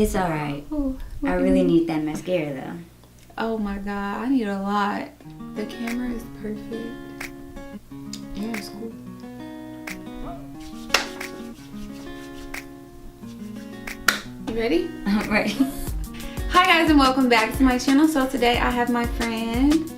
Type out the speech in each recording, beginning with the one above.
It's alright. Oh, I really need that mascara though. oh my god, I need a lot. The camera is perfect. Yeah, it's cool. You ready? I'm ready. Hi guys and welcome back to my channel. So today I have my friend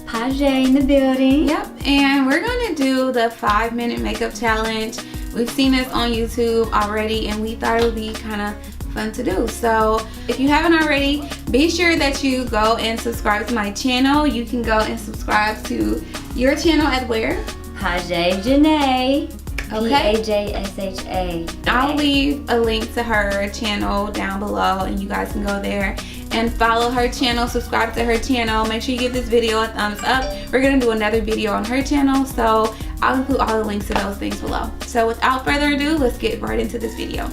Paige in the building. Yep, and we're gonna do the 5-minute makeup challenge. We've seen this on YouTube already and we thought it would be kind of fun to do. So if you haven't already, be sure that you go and subscribe to my channel. You can go and subscribe to your channel at where? Paige Janae. Okay. P-A-J-S-H-A. I'll leave a link to her channel down below and you guys can go there and follow her channel, subscribe to her channel. Make sure you give this video a thumbs up. We're gonna do another video on her channel, so I'll include all the links to those things below. So without further ado, let's get right into this video.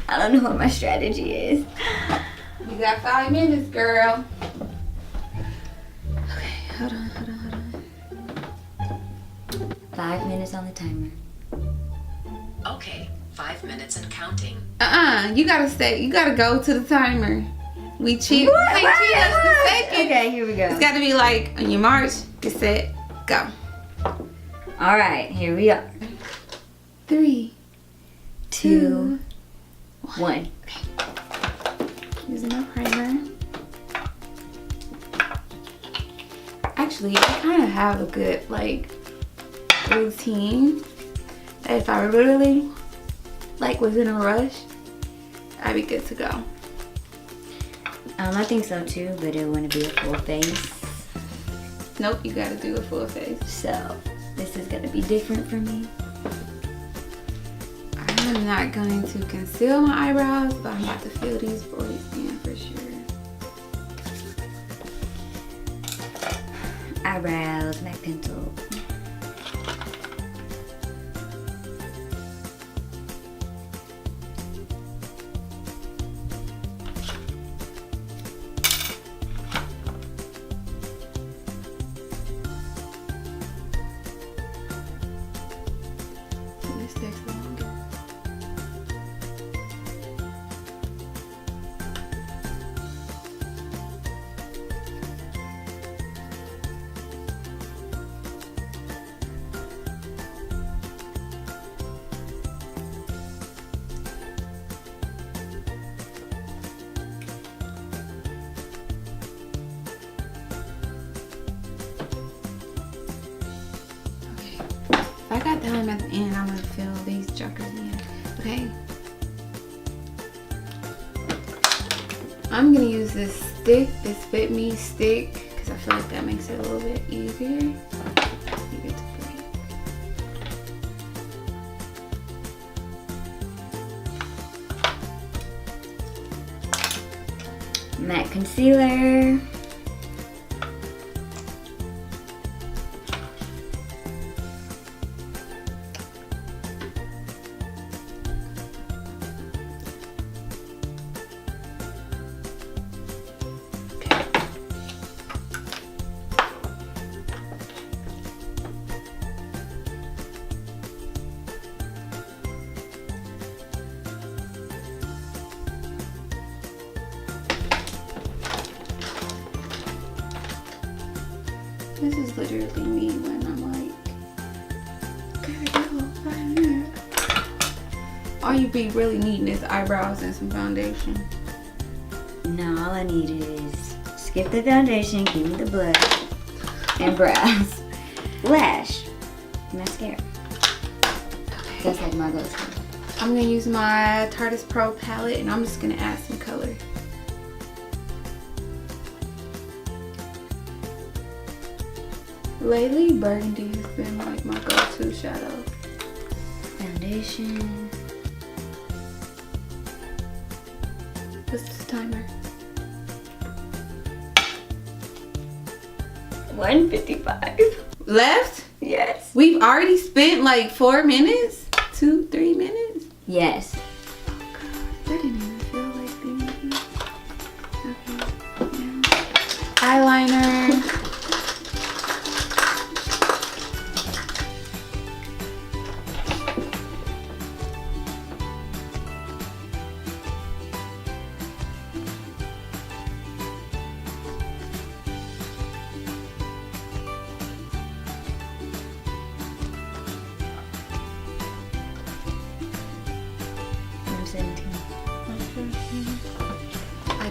I don't know what my strategy is. You got 5 minutes, girl. Okay, hold on. 5 minutes on the timer. Okay, 5 minutes and counting. You gotta go to the timer. We cheat. What? They cheat us the second. Okay, here we go. It's gotta be like on your march, get set, go. Alright, here we are. 3, 2, 1. Using my primer. Actually, I kind of have a good like routine. If I really like was in a rush, I'd be good to go. I think so too, but it wouldn't be a full face. Nope, you gotta do a full face. So, this is gonna be different for me. I'm not going to conceal my eyebrows, but I'm about to fill these boys in for sure. Eyebrows, MAC pencil. This takes longer. If I got time at the end, I'm gonna fill these jokers in. Okay. I'm gonna use this stick, this Fit Me stick, because I feel like that makes it a little bit easier. You get to break. MAC concealer. This is literally me when I'm like, gotta go right here. All you be really needing is eyebrows and some foundation. No, all I need is skip the foundation, give me the blush, and brows. Lash. Mascara. That's like my go-to. I'm gonna use my Tarte's Pro palette and I'm just gonna add some color. Lately, burgundy has been like my go-to shadow. Foundation. What's this timer? 1:55. Left? Yes. We've already spent like 4 minutes? 2-3 minutes? Yes. Oh god, that didn't even feel like being. Okay. Yeah. Eyeliner.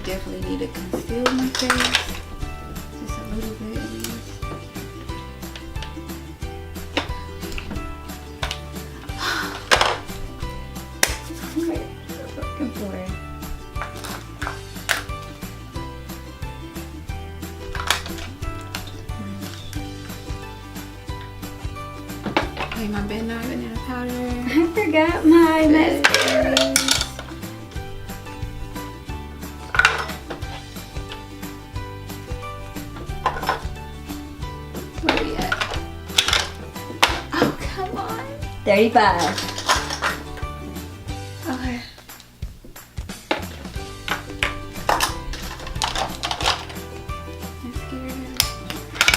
definitely need to conceal my face. Just a little bit at least. Looking for it. Okay, my banana powder. I forgot my mascara. Where we at? Oh, come on. 35. Okay.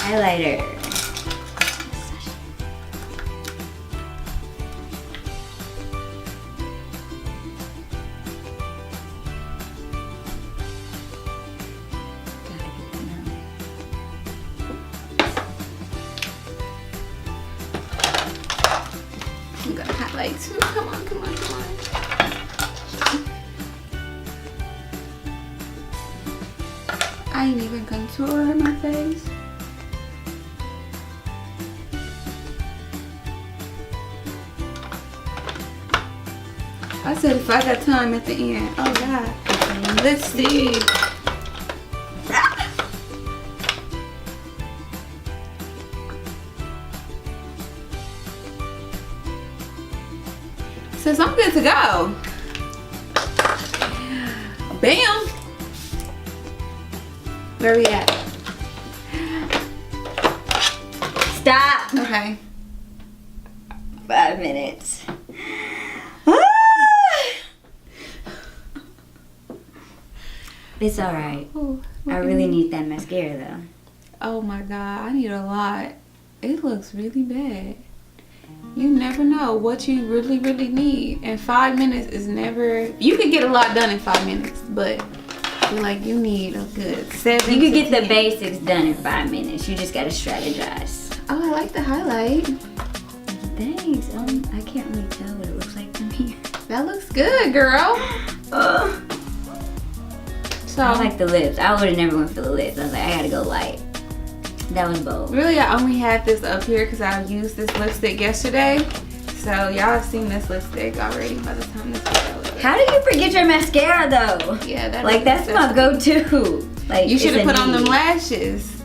Highlighter. I'm gonna highlight too. Come on, come on, come on. I ain't even contour my face. I said if I got time at the end. Oh God. Let's see. Says I'm good to go. Bam. Where we at? Stop. Okay. 5 minutes. It's alright. Ooh, I really need that mascara though. Oh my God, I need a lot. It looks really bad. You never know what you really, really need. And 5 minutes is never, you can get a lot done in 5 minutes, but I feel like you need a good 7 You could to get the 10. basics done in 5 minutes. You just gotta strategize. Oh, I like the highlight. Thanks. I can't really tell what it looks like from here. That looks good, girl. So, I like the lips. I would have never went for the lips. I was like, I gotta go light. That was bold. really, I only had this up here because I used this lipstick yesterday. So, y'all have seen this lipstick already by the time this video is. How do you forget your mascara though? Yeah, that Like that's my go-to. Like You should have it's a put on them need. lashes.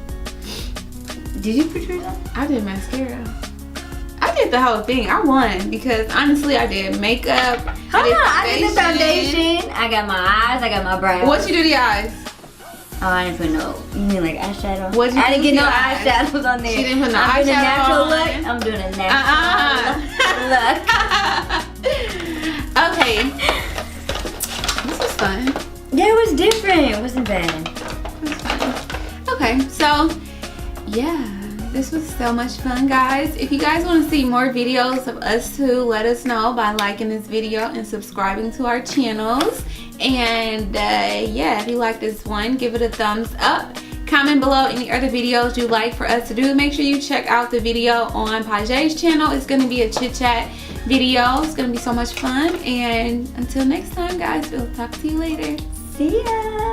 Did you put yours on? I did mascara. I did the whole thing. I won because honestly, I did makeup. I did the foundation. I got my eyes. I got my brows. What you do to your eyes? Oh, I didn't put no. You mean like eyeshadow? What'd you I didn't do get to no your eyes? eyeshadows on there. She didn't put no I'm doing a eyeshadow natural on. look. I'm doing a natural look. Okay. This was fun. Yeah, it was different. It wasn't bad. Okay, so yeah, this was so much fun, guys. If you guys want to see more videos of us two, let us know by liking this video and subscribing to our channels. And yeah, if you like this one, give it a thumbs up. Comment below any other videos you'd like for us to do. Make sure you check out the video on Paige's channel. It's going to be a chit chat video. It's going to be so much fun. And until next time, guys, we'll talk to you later. See ya.